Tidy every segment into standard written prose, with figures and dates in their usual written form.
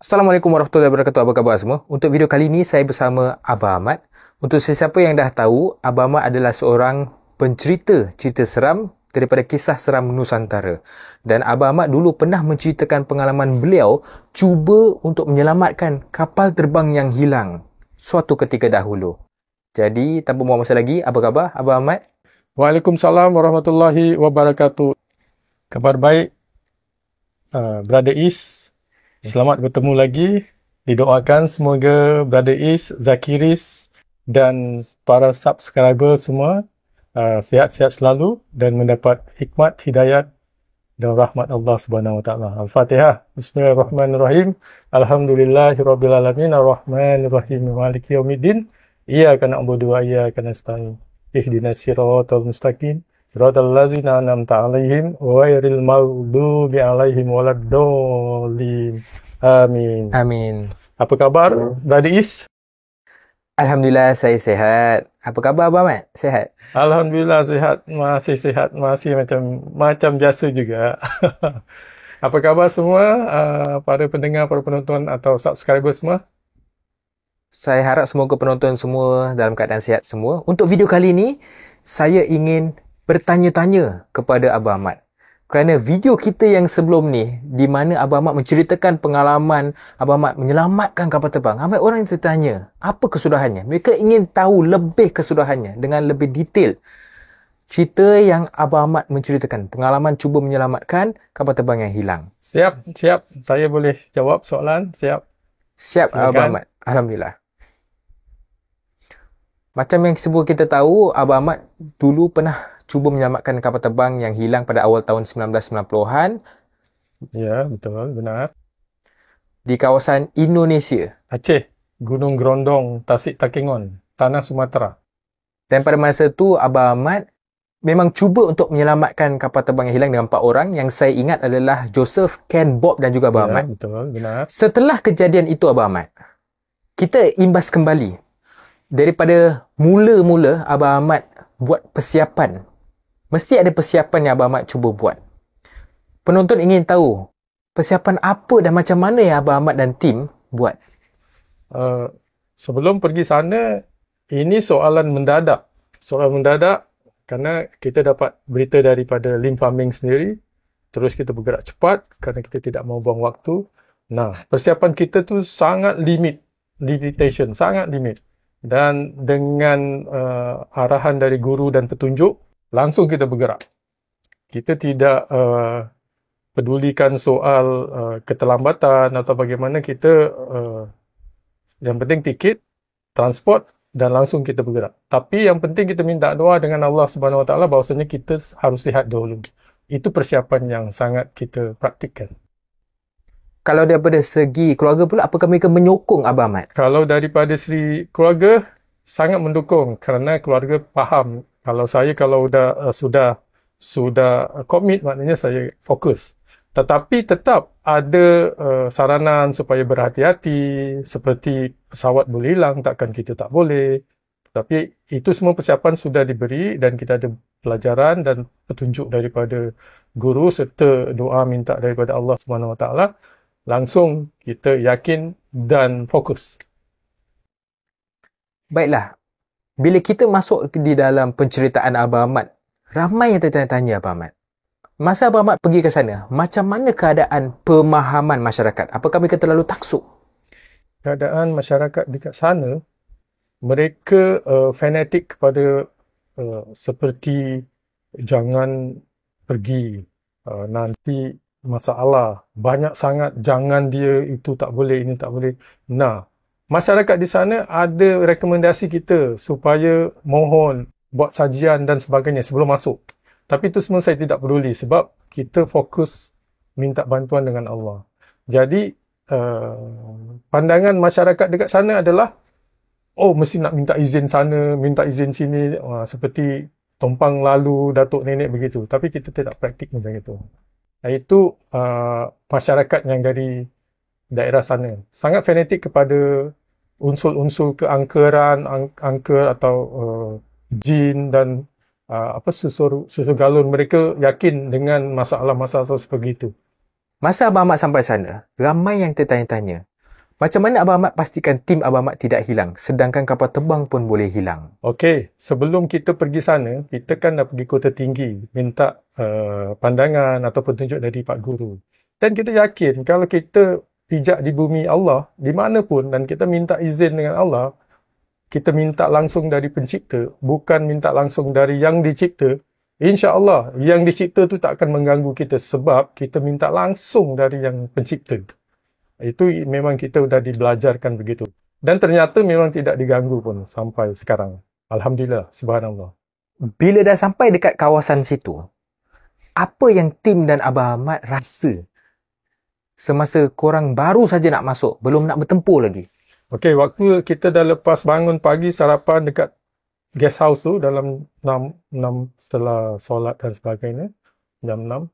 Assalamualaikum warahmatullahi wabarakatuh. Apa khabar semua? Untuk video kali ini saya bersama Abah Ahmad. Untuk sesiapa yang dah tahu, Abah Ahmad adalah seorang pencerita cerita seram daripada Kisah Seram Nusantara. Dan Abah Ahmad dulu pernah menceritakan pengalaman beliau cuba untuk menyelamatkan kapal terbang yang hilang suatu ketika dahulu. Jadi, tanpa buang masa lagi, apa khabar Abah Ahmad? Waalaikumsalam warahmatullahi wabarakatuh. Kabar baik, Brother Is. Selamat bertemu lagi. Didoakan semoga Brother Is, Zakiris dan para subscriber semua sihat-sihat selalu dan mendapat hikmat, hidayat dan rahmat Allah Subhanahu Wa Taala. Al-Fatihah. Bismillahirrahmanirrahim. Alhamdulillahirabbil alamin arrahmanirrahim maliki yaumiddin. Iyyaka na'budu wa iyyaka nasta'in. Ihdinas siratal mustaqim. Siratal ladzina an'amta 'alaihim ghairil maghdubi alaihim waladdallin. Amin. Amin. Apa khabar, Brother Is? Alhamdulillah, saya sihat. Apa khabar Abah Ahmad? Sihat? Alhamdulillah sihat, masih macam biasa juga. Apa khabar semua, para pendengar, para penonton atau subscriber semua? Saya harap semoga penonton semua dalam keadaan sihat semua. Untuk video kali ini, saya ingin bertanya-tanya kepada Abah Ahmad. Kerana video kita yang sebelum ni, di mana Abah Ahmad menceritakan pengalaman Abah Ahmad menyelamatkan kapal terbang, ramai orang yang tertanya, apa kesudahannya? Mereka ingin tahu lebih kesudahannya dengan lebih detail. Cerita yang Abah Ahmad menceritakan, pengalaman cuba menyelamatkan kapal terbang yang hilang. Siap. Saya boleh jawab soalan? Siap. Siap, Silakan. Abah Ahmad. Alhamdulillah. Macam yang semua kita tahu, Abah Ahmad dulu pernah cuba menyelamatkan kapal terbang yang hilang pada awal tahun 1990-an Ya, betul, benar. di kawasan Indonesia. Aceh, Gunung Gerondong, Tasik Takengon, Tanah Sumatera. Dan pada masa itu, Abah Ahmad memang cuba untuk menyelamatkan kapal terbang yang hilang dengan 4 orang. Yang saya ingat adalah Joseph, Ken, Bob dan juga Abah Ya, Ahmad. betul, benar. Setelah kejadian itu, Abah Ahmad, kita imbas kembali. Daripada mula-mula Abah Ahmad buat persiapan. Mesti ada persiapan yang Abah Ahmad cuba buat. Penonton ingin tahu persiapan apa dan macam mana yang Abah Ahmad dan tim buat. Sebelum pergi sana, ini soalan mendadak. Soalan mendadak kerana kita dapat berita daripada Lim Farming sendiri. Terus kita bergerak cepat kerana kita tidak mau buang waktu. Nah, persiapan kita tu sangat limitation, sangat limit. Dan dengan arahan dari guru dan petunjuk, langsung kita bergerak. Kita tidak pedulikan soal keterlambatan atau bagaimana kita, yang penting tiket, transport dan langsung kita bergerak. Tapi yang penting kita minta doa dengan Allah Subhanahu Wa Taala bahawasanya kita harus sihat dahulu. Itu persiapan yang sangat kita praktikkan. Kalau daripada segi keluarga pula, apakah mereka menyokong Abah Ahmad? Kalau daripada segi keluarga, sangat mendukung kerana keluarga faham. Kalau sudah komit, maknanya saya fokus. Tetapi tetap ada saranan supaya berhati-hati, seperti pesawat boleh hilang, takkan kita tak boleh. Tetapi itu semua persiapan sudah diberi dan kita ada pelajaran dan petunjuk daripada guru serta doa minta daripada Allah Subhanahu Wa Taala. Langsung kita yakin dan fokus. Baiklah, bila kita masuk di dalam penceritaan Abah Ahmad, ramai yang tertanya-tanya Abah Ahmad. Masa Abah Ahmad pergi ke sana, macam mana keadaan pemahaman masyarakat? Apakah mereka terlalu taksub? Keadaan masyarakat dekat sana, mereka fanatik kepada seperti jangan pergi, nanti masalah, banyak sangat jangan dia, itu tak boleh, ini tak boleh. Nah, masyarakat di sana ada rekomendasi kita supaya mohon buat sajian dan sebagainya sebelum masuk. Tapi itu semua saya tidak peduli sebab kita fokus minta bantuan dengan Allah. Jadi, pandangan masyarakat dekat sana adalah, oh mesti nak minta izin sana, minta izin sini, seperti tumpang lalu datuk nenek begitu. Tapi kita tidak praktik macam itu. Itu masyarakat yang dari daerah sana. Sangat fanatik kepada unsur-unsur keangkeran, angker atau jin dan susur galon. Mereka yakin dengan masalah-masalah seperti itu. Masa Abah Ahmad sampai sana, ramai yang tertanya-tanya. Macam mana Abang Ahmad pastikan tim Abang Ahmad tidak hilang, sedangkan kapal terbang pun boleh hilang? Okey, sebelum kita pergi sana, kita kan dah pergi Kota Tinggi, minta pandangan atau petunjuk dari Pak Guru. Dan kita yakin kalau kita pijak di bumi Allah, di mana pun, dan kita minta izin dengan Allah, kita minta langsung dari pencipta, bukan minta langsung dari yang dicipta, insya-Allah yang dicipta tu tak akan mengganggu kita sebab kita minta langsung dari yang pencipta. Itu memang kita dah dibelajarkan begitu. Dan ternyata memang tidak diganggu pun sampai sekarang. Alhamdulillah, subhanallah. Bila dah sampai dekat kawasan situ, apa yang tim dan Abang Ahmad rasa semasa korang baru saja nak masuk, belum nak bertempur lagi? Okey, waktu kita dah lepas bangun pagi sarapan dekat guest house tu dalam 6 setelah solat dan sebagainya, jam 6,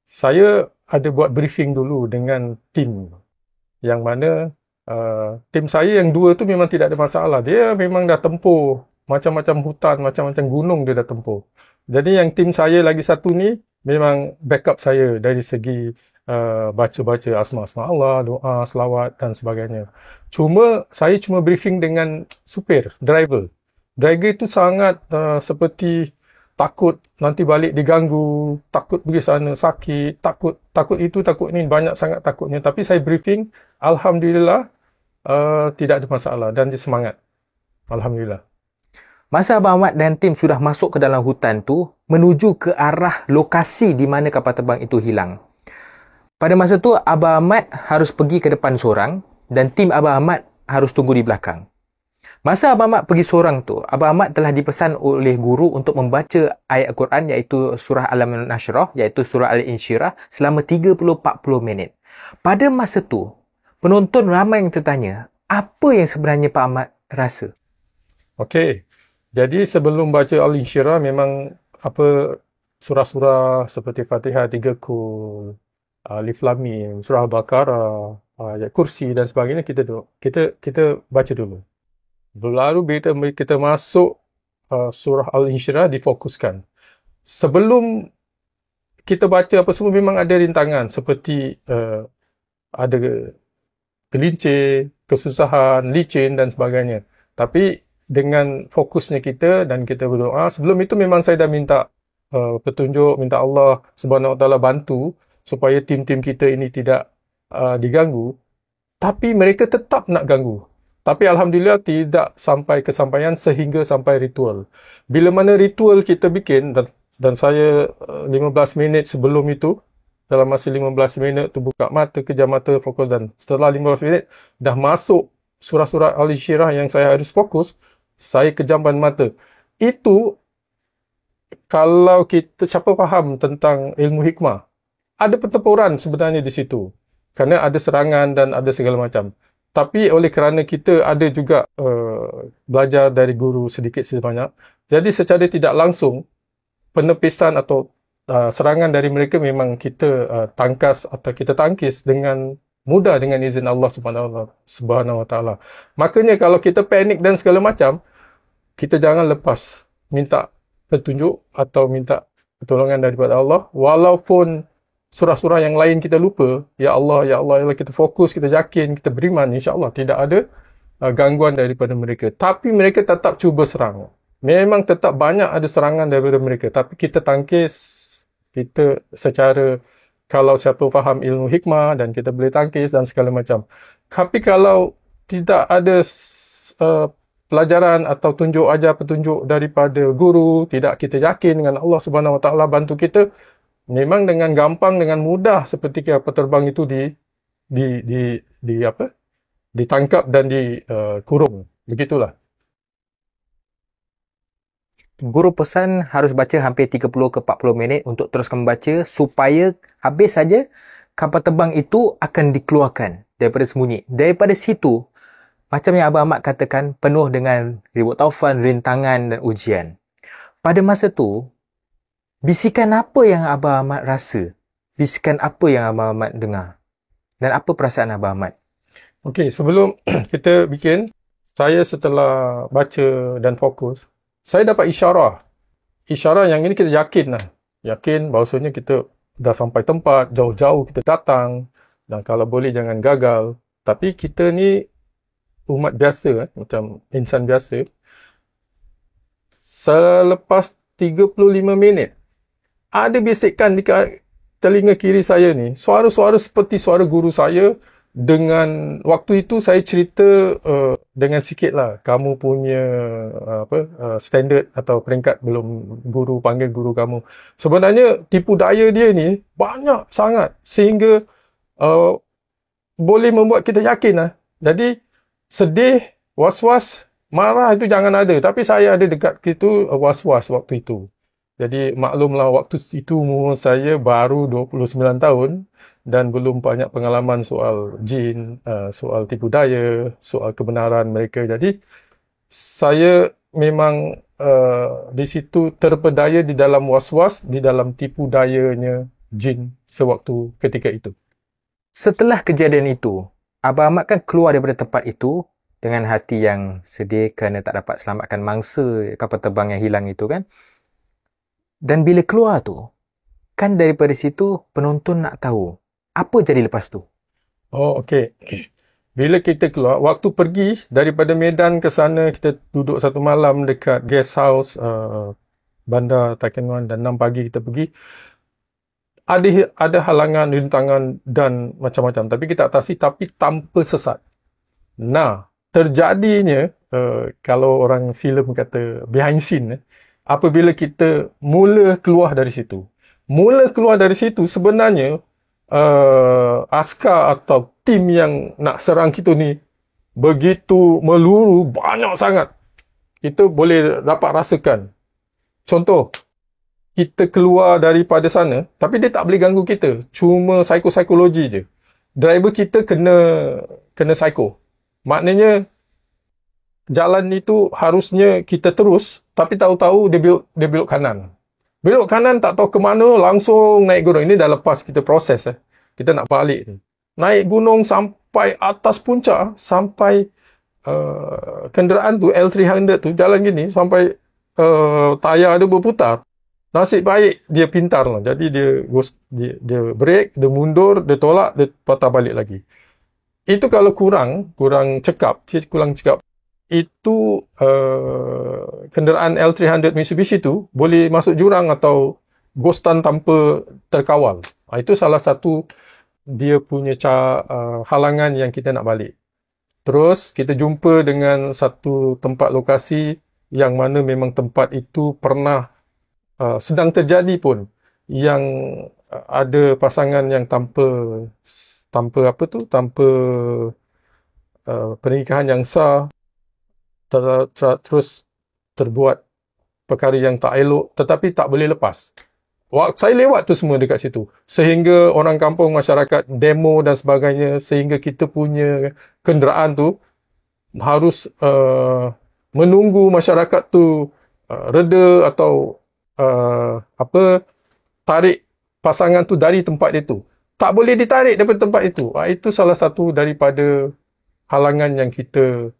saya ada buat briefing dulu dengan tim. Yang mana tim saya yang 2 tu memang tidak ada masalah. Dia memang dah tempur macam-macam hutan, macam-macam gunung dia dah tempur. Jadi yang tim saya lagi satu ni memang backup saya dari segi baca-baca asma-asma Allah, doa, selawat dan sebagainya. Saya cuma briefing dengan supir, driver. Driver itu sangat seperti takut nanti balik diganggu, takut pergi sana sakit, takut itu, takut ini, banyak sangat takutnya. Tapi saya briefing, alhamdulillah tidak ada masalah dan dia semangat. Alhamdulillah. Masa Abang Ahmad dan tim sudah masuk ke dalam hutan tu, menuju ke arah lokasi di mana kapal terbang itu hilang. Pada masa tu, Abang Ahmad harus pergi ke depan seorang dan tim Abang Ahmad harus tunggu di belakang. Masa Abang Ahmad pergi seorang tu, Abang Ahmad telah dipesan oleh guru untuk membaca ayat Al-Quran iaitu surah Al-Nashrah, iaitu surah Al-Insyirah selama 30-40 minit. Pada masa tu, penonton ramai yang tertanya, apa yang sebenarnya Pak Ahmad rasa? Okey. Jadi sebelum baca Al-Insyirah memang surah-surah seperti Fatihah, 3 kul, Alif Lam Mim, surah Al-Baqarah, ayat kursi dan sebagainya kita baca dulu. Baru bila kita masuk surah Al-Insyirah difokuskan. Sebelum kita baca apa semua memang ada rintangan seperti ada gelincir, kesusahan, licin dan sebagainya. Tapi dengan fokusnya kita dan kita berdoa, sebelum itu memang saya dah minta petunjuk, minta Allah Subhanahu Wa Taala bantu supaya tim-tim kita ini tidak diganggu. Tapi mereka tetap nak ganggu. Tapi Alhamdulillah tidak sampai kesampaian sehingga sampai ritual. Bila mana ritual kita bikin, dan saya 15 minit sebelum itu, dalam masa 15 minit tu buka mata, kejam mata, fokus, dan setelah 15 minit dah masuk surah-surah Al-Insyirah yang saya harus fokus, saya kejamkan mata. Itu kalau kita siapa faham tentang ilmu hikmah, ada pertempuran sebenarnya di situ. Kerana ada serangan dan ada segala macam. Tapi oleh kerana kita ada juga belajar dari guru sedikit sebanyak, jadi secara tidak langsung penepisan atau serangan dari mereka memang kita tangkas atau kita tangkis dengan mudah dengan izin Allah Subhanahu Wa Taala. Makanya kalau kita panik dan segala macam, kita jangan lepas minta petunjuk atau minta pertolongan daripada Allah, walaupun surah-surah yang lain kita lupa, ya Allah, ya Allah, ya Allah, kita fokus, kita yakin, kita beriman, insya-Allah tidak ada gangguan daripada mereka. Tapi mereka tetap cuba serang. Memang tetap banyak ada serangan daripada mereka, tapi kita tangkis, kita secara kalau siapa faham ilmu hikmah dan kita boleh tangkis dan segala macam. Tapi kalau tidak ada pelajaran atau petunjuk daripada guru, tidak kita yakin dengan Allah Subhanahu Wa Taala bantu kita, memang dengan gampang, dengan mudah seperti kapal terbang itu ditangkap dan dikurung. Begitulah. Guru pesan harus baca hampir 30-40 minit untuk teruskan membaca supaya habis saja kapal terbang itu akan dikeluarkan daripada sembunyi. Daripada situ, macam yang Abang Ahmad katakan, penuh dengan ribut taufan, rintangan dan ujian. Pada masa tu, bisikan apa yang Abang Ahmad rasa? Bisikan apa yang Abang Ahmad dengar? Dan apa perasaan Abang Ahmad? Okey, sebelum kita bikin, saya setelah baca dan fokus, saya dapat isyarat. Isyarat yang ini kita yakin lah. Yakin bahawasanya kita dah sampai tempat, jauh-jauh kita datang. Dan kalau boleh jangan gagal. Tapi kita ni umat biasa, macam insan biasa, selepas 35 minit, ada bisikan di telinga kiri saya ni, suara-suara seperti suara guru saya. Dengan waktu itu saya cerita dengan sikit lah, kamu punya standard atau peringkat belum guru panggil guru kamu. Sebenarnya tipu daya dia ni banyak sangat sehingga boleh membuat kita yakin lah. Jadi sedih, was-was, marah itu jangan ada. Tapi saya ada dekat situ was-was waktu itu. Jadi maklumlah waktu itu umur saya baru 29 tahun. Dan belum banyak pengalaman soal jin, soal tipu daya, soal kebenaran mereka. Jadi saya memang di situ terpedaya di dalam was-was, di dalam tipu dayanya jin sewaktu ketika itu. Setelah kejadian itu, Abang Ahmad kan keluar daripada tempat itu dengan hati yang sedih kerana tak dapat selamatkan mangsa kapal terbang yang hilang itu kan. Dan bila keluar tu, kan daripada situ penonton nak tahu apa jadi lepas tu? Oh, okey. Bila kita keluar, waktu pergi daripada Medan ke sana, kita duduk satu malam dekat guest house Bandar Takin Wan dan 6 pagi kita pergi. Ada halangan, rintangan dan macam-macam. Tapi kita atasi tapi tanpa sesat. Nah, terjadinya, kalau orang filem kata behind scene, apabila kita mula keluar dari situ. Mula keluar dari situ sebenarnya askar atau tim yang nak serang kita ni begitu meluru, banyak sangat. Kita boleh dapat rasakan. Contoh, kita keluar daripada sana, tapi dia tak boleh ganggu kita. Cuma psikologi je. Driver kita kena psycho. Maknanya, jalan itu harusnya kita terus, tapi tahu-tahu dia belok kanan. Belok kanan tak tahu ke mana, langsung naik gunung. Ini dah lepas kita proses. Kita nak balik ni. Naik gunung sampai atas puncak, sampai kenderaan tu, L300 tu, jalan gini, sampai tayar dia berputar. Nasib baik dia pintar lah. Jadi dia break, dia mundur, dia tolak, dia patah balik lagi. Itu kalau kurang cekap, itu kenderaan L300 Mitsubishi tu boleh masuk jurang atau ghostan tanpa terkawal. Itu salah satu dia punya halangan yang kita nak balik. Terus kita jumpa dengan satu tempat lokasi yang mana memang tempat itu pernah sedang terjadi pun yang ada pasangan yang tanpa pernikahan yang sah, terus terbuat perkara yang tak elok tetapi tak boleh lepas. Saya lewat tu semua dekat situ. Sehingga orang kampung, masyarakat, demo dan sebagainya, sehingga kita punya kenderaan tu harus menunggu masyarakat tu reda atau tarik pasangan tu dari tempat itu. Tak boleh ditarik daripada tempat itu. Itu salah satu daripada halangan yang kita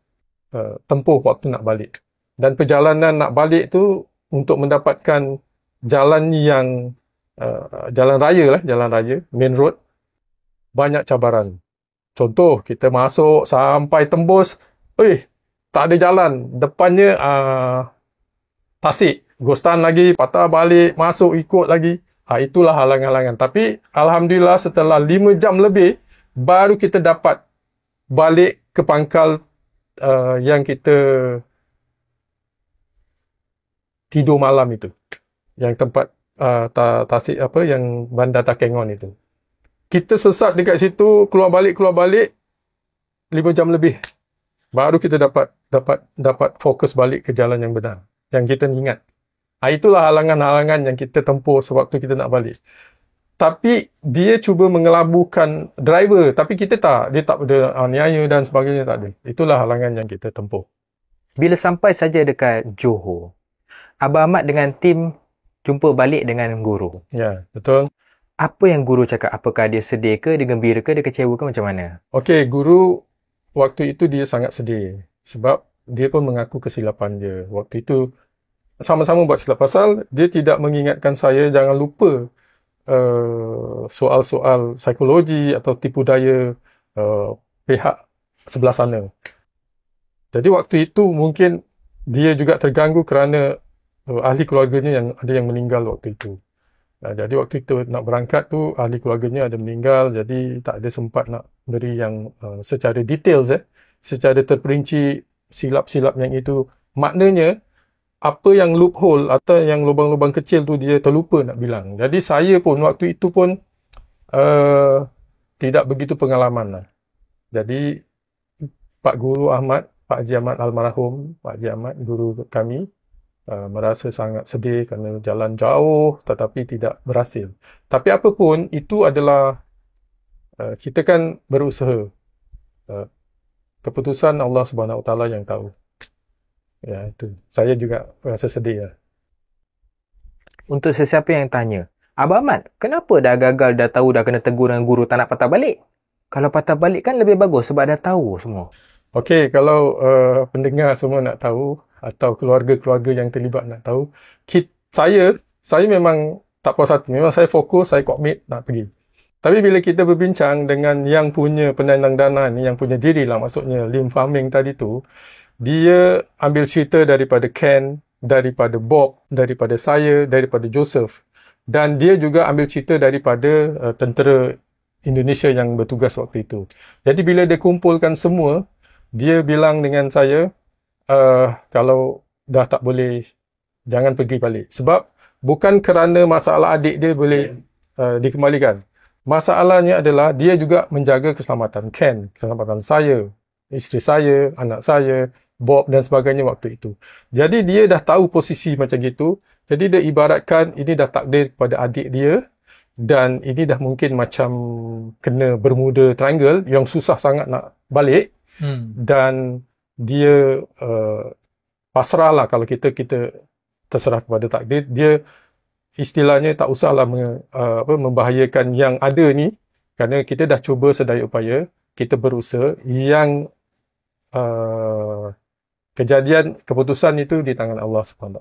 tempuh waktu nak balik. Dan perjalanan nak balik tu untuk mendapatkan jalan yang jalan raya, main road, banyak cabaran. Contoh, kita masuk sampai tembus, tak ada jalan. Depannya tasik, ghostan lagi, patah balik, masuk ikut lagi. Itulah halangan-halangan. Tapi alhamdulillah setelah 5 jam lebih baru kita dapat balik ke pangkal yang kita tidur malam itu. Yang tempat tasik yang Bandar Takengon itu. Kita sesat dekat situ, keluar balik 5 jam lebih. Baru kita dapat fokus balik ke jalan yang benar, yang kita ingat. Itulah halangan-halangan yang kita tempuh sewaktu kita nak balik. Tapi dia cuba mengelabukan driver, tapi kita tak. Dia tak ada aniaya dan sebagainya, tak ada. Itulah halangan yang kita tempuh. Bila sampai saja dekat Johor, Abang Ahmad dengan tim jumpa balik dengan guru. Ya, betul. Apa yang guru cakap? Apakah dia sedih ke, dia gembira ke, dia kecewa ke, macam mana? Okey, guru waktu itu dia sangat sedih. Sebab dia pun mengaku kesilapan dia. Waktu itu sama-sama buat silap pasal, dia tidak mengingatkan saya jangan lupa soal-soal psikologi atau tipu daya pihak sebelah sana. Jadi waktu itu mungkin dia juga terganggu kerana ahli keluarganya yang ada yang meninggal waktu itu. Jadi waktu itu nak berangkat tu ahli keluarganya ada meninggal, jadi tak ada sempat nak beri yang secara detail, secara terperinci silap-silap yang itu. Maknanya apa yang loophole atau yang lubang-lubang kecil tu dia terlupa nak bilang. Jadi saya pun waktu itu pun tidak begitu pengalaman lah. Jadi Pak Guru Ahmad, Pak Haji Ahmad almarhum, Pak Haji Ahmad guru kami, merasa sangat sedih kerana jalan jauh tetapi tidak berhasil. Tapi apapun, itu adalah kita kan berusaha. Keputusan Allah Subhanahu Wa Taala yang tahu. Ya, itu. Saya juga rasa sedih lah. Untuk sesiapa yang tanya, Abang Ahmad, kenapa dah gagal, dah tahu, dah kena tegur dengan guru, tak nak patah balik? Kalau patah balik kan lebih bagus sebab dah tahu semua. Okey, kalau pendengar semua nak tahu atau keluarga-keluarga yang terlibat nak tahu, saya memang tak puas hati. Memang saya fokus, saya komit nak pergi. Tapi bila kita berbincang dengan yang punya penandang dana ni, yang punya diri lah, maksudnya Lim Fahming tadi tu, dia ambil cerita daripada Ken, daripada Bob, daripada saya, daripada Joseph. Dan dia juga ambil cerita daripada tentera Indonesia yang bertugas waktu itu. Jadi bila dia kumpulkan semua, dia bilang dengan saya, kalau dah tak boleh, jangan pergi balik. Sebab bukan kerana masalah adik dia boleh dikembalikan. Masalahnya adalah dia juga menjaga keselamatan Ken, keselamatan saya, isteri saya, anak saya, Bob dan sebagainya waktu itu. Jadi dia dah tahu posisi macam gitu. Jadi dia ibaratkan ini dah takdir kepada adik dia dan ini dah mungkin macam kena Bermuda Triangle yang susah sangat nak balik. Dan dia pasrah lah kalau kita terserah kepada takdir. Dia istilahnya tak usahlah membahayakan yang ada ni, kerana kita dah cuba sedaya upaya, kita berusaha. Yang kejadian, keputusan itu di tangan Allah SWT,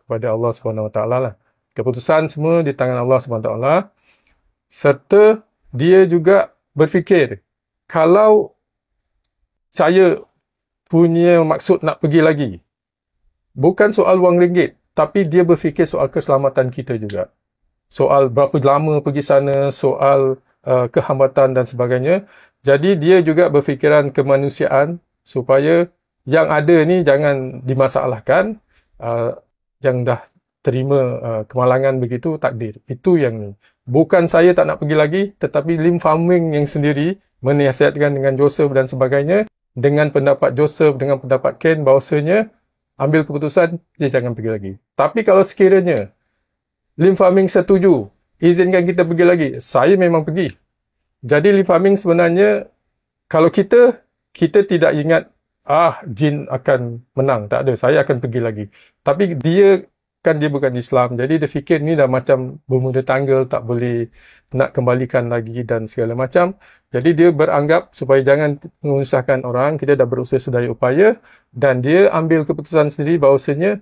kepada Allah SWT lah. Keputusan semua di tangan Allah SWT. Serta dia juga berfikir, kalau saya punya maksud nak pergi lagi, bukan soal wang ringgit, tapi dia berfikir soal keselamatan kita juga. Soal berapa lama pergi sana, soal kehambatan dan sebagainya. Jadi dia juga berfikiran kemanusiaan supaya yang ada ni jangan dimasalahkan. Yang dah terima kemalangan begitu, takdir. Itu yang ni. Bukan saya tak nak pergi lagi, tetapi Lim Fahming yang sendiri menasihatkan dengan Joseph dan sebagainya, dengan pendapat Joseph, dengan pendapat Ken, bahawasanya ambil keputusan, dia jangan pergi lagi. Tapi kalau sekiranya Lim Fahming setuju, izinkan kita pergi lagi, saya memang pergi. Jadi Lim Fahming sebenarnya, kalau kita tidak ingat, jin akan menang. Tak ada, saya akan pergi lagi. Tapi dia bukan Islam. Jadi dia fikir ni dah macam Bermuda Triangle, tak boleh nak kembalikan lagi dan segala macam. Jadi dia beranggap supaya jangan menyusahkan orang, kita dah berusaha sedaya upaya, dan dia ambil keputusan sendiri bahawasanya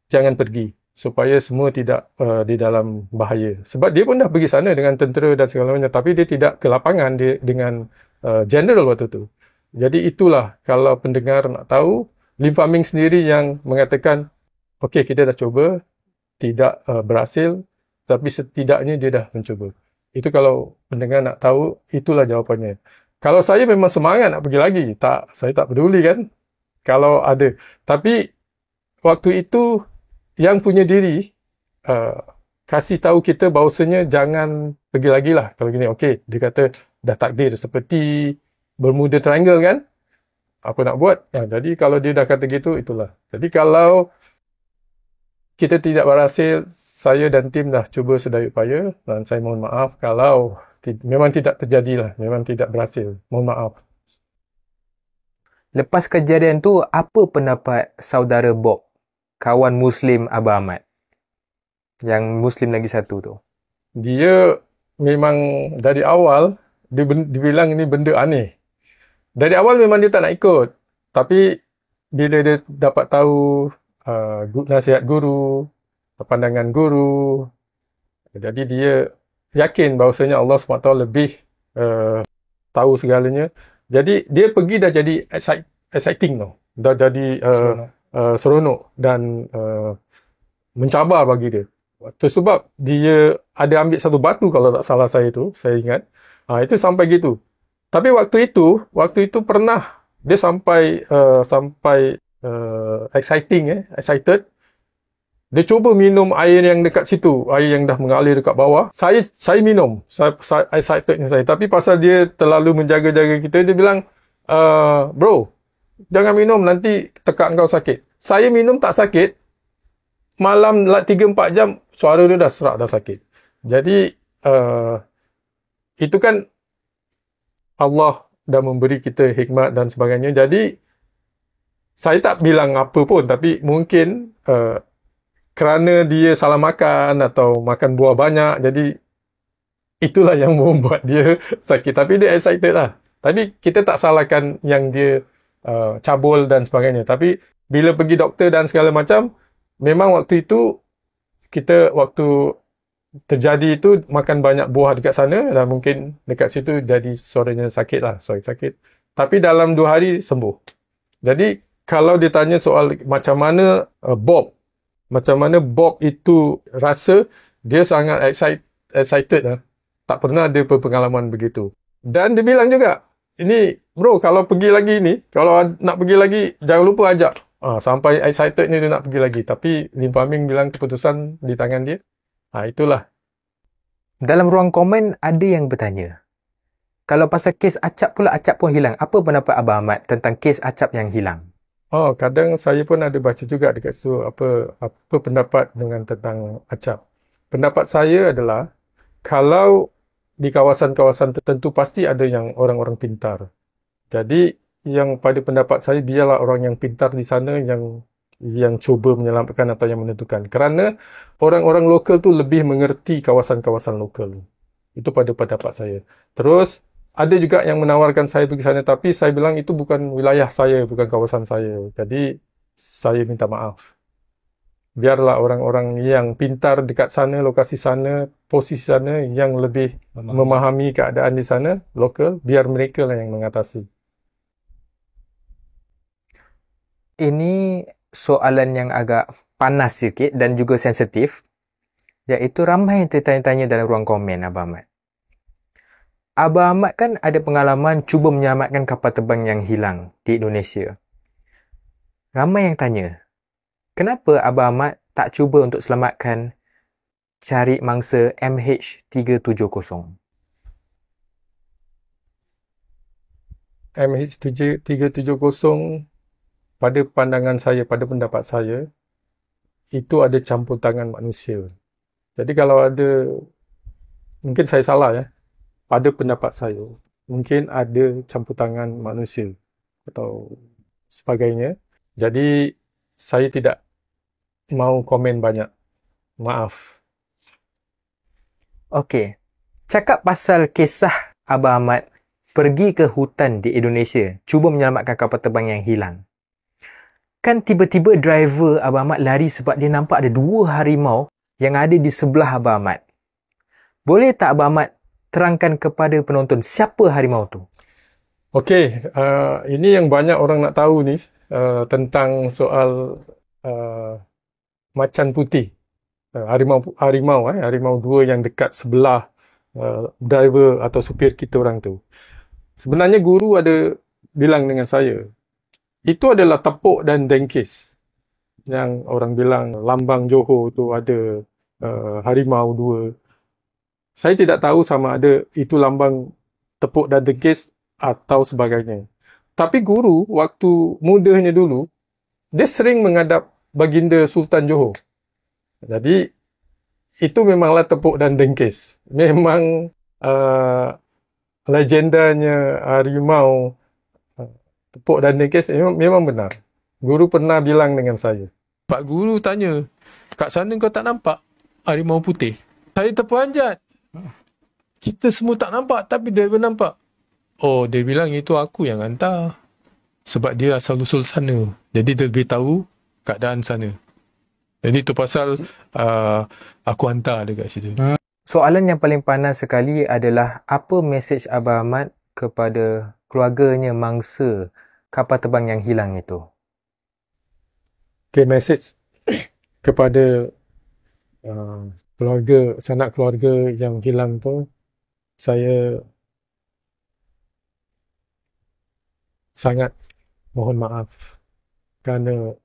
jangan pergi, supaya semua tidak di dalam bahaya. Sebab dia pun dah pergi sana dengan tentera dan segala macam, tapi dia tidak ke lapangan dia dengan general waktu tu. Jadi itulah, kalau pendengar nak tahu, Lim Fahming sendiri yang mengatakan, okey, kita dah cuba, tidak berhasil, tapi setidaknya dia dah mencuba. Itu kalau pendengar nak tahu, itulah jawapannya. Kalau saya memang semangat nak pergi lagi, saya tak peduli kan, kalau ada. Tapi waktu itu, yang punya diri kasih tahu kita bahawasanya jangan pergi lagi lah. Kalau gini, okey, dia kata dah takdir seperti Bermuda Triangle kan, apa nak buat? Jadi kalau dia dah kata gitu, itulah. Jadi kalau kita tidak berhasil, saya dan tim dah cuba sedaya upaya, dan saya mohon maaf kalau memang tidak terjadilah, memang tidak berhasil. Mohon maaf. Lepas kejadian tu, apa pendapat saudara Bob, kawan Muslim Abang Ahmad? Yang Muslim lagi satu tu. Dia memang dari awal, dibilang ini benda aneh. Dari awal memang dia tak nak ikut. Tapi bila dia dapat tahu nasihat guru, pandangan guru, jadi dia yakin bahawasanya Allah SWT lebih tahu segalanya. Jadi dia pergi dah jadi exciting tau. Dah jadi seronok dan mencabar bagi dia. Itu sebab dia ada ambil satu batu kalau tak salah saya ingat. Itu sampai gitu. Tapi waktu itu pernah dia sampai excited. Dia cuba minum air yang dekat situ, air yang dah mengalir dekat bawah. Saya minum, excitednya saya. Tapi pasal dia terlalu menjaga-jaga kita, dia bilang, bro, jangan minum, nanti tekak kau sakit. Saya minum tak sakit. Malam 3-4 jam, suara dia dah serak, dah sakit. Jadi, itu kan Allah dah memberi kita hikmat dan sebagainya. Jadi, saya tak bilang apa pun, tapi mungkin kerana dia salah makan atau makan buah banyak, jadi itulah yang membuat dia sakit. Tapi dia excited lah. Tapi kita tak salahkan yang dia cabul dan sebagainya. Tapi bila pergi doktor dan segala macam, memang waktu itu waktu terjadi itu makan banyak buah dekat sana dan mungkin dekat situ jadi suaranya sakit lah. Sakit. Tapi dalam 2 hari sembuh. Jadi kalau ditanya soal macam mana Bob itu rasa, dia sangat excited lah. Tak pernah ada pengalaman begitu. Dan dia bilang juga, ini bro, kalau nak pergi lagi, jangan lupa ajak. Sampai excited ni dia nak pergi lagi. Tapi Lim Fah Ming bilang keputusan di tangan dia. Itulah. Dalam ruang komen ada yang bertanya, kalau pasal kes acap pula, acap pun hilang. Apa pendapat Abang Ahmad tentang kes acap yang hilang? Kadang saya pun ada baca juga dekat situ apa pendapat tentang acap. Pendapat saya adalah kalau di kawasan-kawasan tertentu pasti ada yang orang-orang pintar. Jadi yang pada pendapat saya biarlah orang yang pintar di sana yang cuba menyelamatkan atau yang menentukan. Kerana orang-orang lokal tu lebih mengerti kawasan-kawasan lokal. Itu pada pendapat saya. Terus ada juga yang menawarkan saya pergi sana, tapi saya bilang itu bukan wilayah saya, bukan kawasan saya. Jadi, saya minta maaf. Biarlah orang-orang yang pintar dekat sana, lokasi sana, posisi sana, yang lebih memahami keadaan di sana, lokal, biar mereka lah yang mengatasi. Ini soalan yang agak panas sikit dan juga sensitif, iaitu ramai yang tertanya-tanya dalam ruang komen, Abang Ahmad. Abang Ahmad kan ada pengalaman cuba menyelamatkan kapal terbang yang hilang di Indonesia. Ramai yang tanya, kenapa Abang Ahmad tak cuba untuk selamatkan cari mangsa MH370? MH370 pada pandangan saya, pada pendapat saya, itu ada campur tangan manusia. Jadi kalau ada, mungkin saya salah ya, pada pendapat saya, mungkin ada campur tangan manusia atau sebagainya. Jadi, saya tidak mau komen banyak. Maaf. Okey. Cakap pasal kisah Abang Ahmad pergi ke hutan di Indonesia, cuba menyelamatkan kapal terbang yang hilang. Kan tiba-tiba driver Abang Ahmad lari sebab dia nampak ada 2 harimau yang ada di sebelah Abang Ahmad. Boleh tak Abang Ahmad terangkan kepada penonton siapa harimau tu? Okey, ini yang banyak orang nak tahu ni tentang soal macan putih. Harimau 2 yang dekat sebelah driver atau supir kita orang tu. Sebenarnya guru ada bilang dengan saya, itu adalah tepuk dan dengkis. Yang orang bilang lambang Johor tu ada harimau 2. Saya tidak tahu sama ada itu lambang tepuk dan dengkis atau sebagainya. Tapi guru, waktu mudanya dulu, dia sering menghadap Baginda Sultan Johor. Jadi, itu memanglah tepuk dan dengkis. Memang legendanya harimau tepuk dan dengkis memang benar. Guru pernah bilang dengan saya. Pak Guru tanya, kat sana kau tak nampak harimau putih? Saya terperanjat. Kita semua tak nampak, tapi driver nampak. Oh, dia bilang itu aku yang hantar. Sebab dia asal-usul sana. Jadi dia lebih tahu keadaan sana. Jadi itu pasal aku hantar dekat situ. Soalan yang paling panas sekali adalah apa mesej Abang Ahmad kepada keluarganya mangsa kapal terbang yang hilang itu? Okay, message kepada keluarga, sanak keluarga yang hilang tu, saya sangat mohon maaf kerana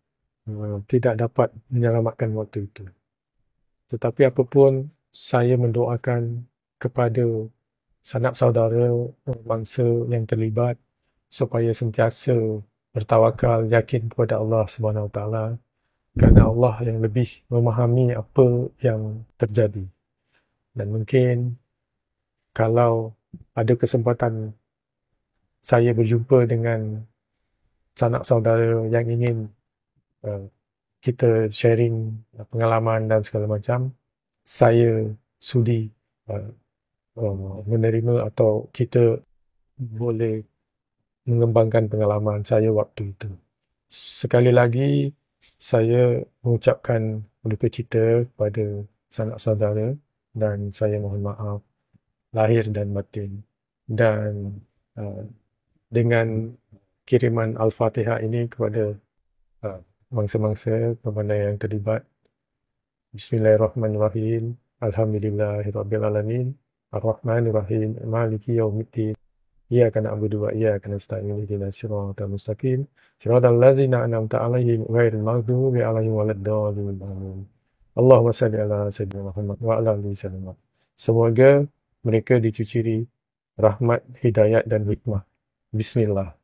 tidak dapat menyelamatkan waktu itu. Tetapi apapun, saya mendoakan kepada sanak saudara mangsa yang terlibat supaya sentiasa bertawakal, yakin kepada Allah Subhanahu Wa Taala, kerana Allah yang lebih memahami apa yang terjadi. Dan mungkin kalau ada kesempatan saya berjumpa dengan sanak saudara yang ingin kita sharing pengalaman dan segala macam, saya sudi menerima atau kita boleh mengembangkan pengalaman saya waktu itu. Sekali lagi, saya mengucapkan berduka cita kepada sanak saudara dan saya mohon maaf lahir dan batin. Dan dengan kiriman Al-Fatihah ini kepada mangsa-mangsa pemandu yang terlibat. Bismillahirrahmanirrahim. Alhamdulillahirrabbilalamin. Ar-Rahmanirrahim. Maliki yaumiddin. Iyyaka na'budu wa iyyaka nasta'in. Ihdinas siratal mustaqim. Siratal ladzina an'amta 'alaihim ghairil maghdubi 'alaihim waladdallin. Amin. Allahumma shalli ala sayyidina Muhammad wa ala alihi wasallam. Semoga mereka dicucuri rahmat, hidayat dan hikmah. Bismillah.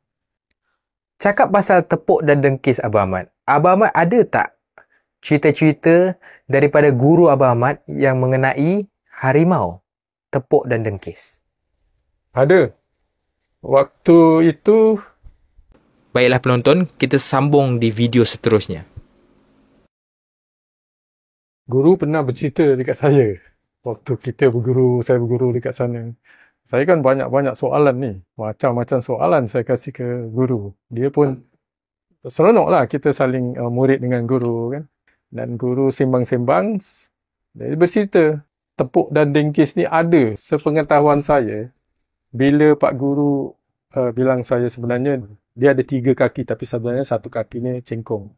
Cakap pasal tepuk dan dengkis Abang Ahmad. Abang Ahmad ada tak cerita-cerita daripada guru Abang Ahmad yang mengenai harimau, tepuk dan dengkis? Ada. Waktu itu... Baiklah penonton, kita sambung di video seterusnya. Guru pernah bercerita dekat saya. Waktu saya berguru dekat sana. Saya kan banyak-banyak soalan ni. Macam-macam soalan saya kasih ke guru. Dia pun seronoklah kita saling murid dengan guru kan. Dan guru sembang-sembang. Dia bercerita, tepuk dan dengkis ni ada sepengetahuan saya. Bila Pak Guru bilang saya sebenarnya dia ada 3 kaki tapi sebenarnya 1 kakinya cengkong.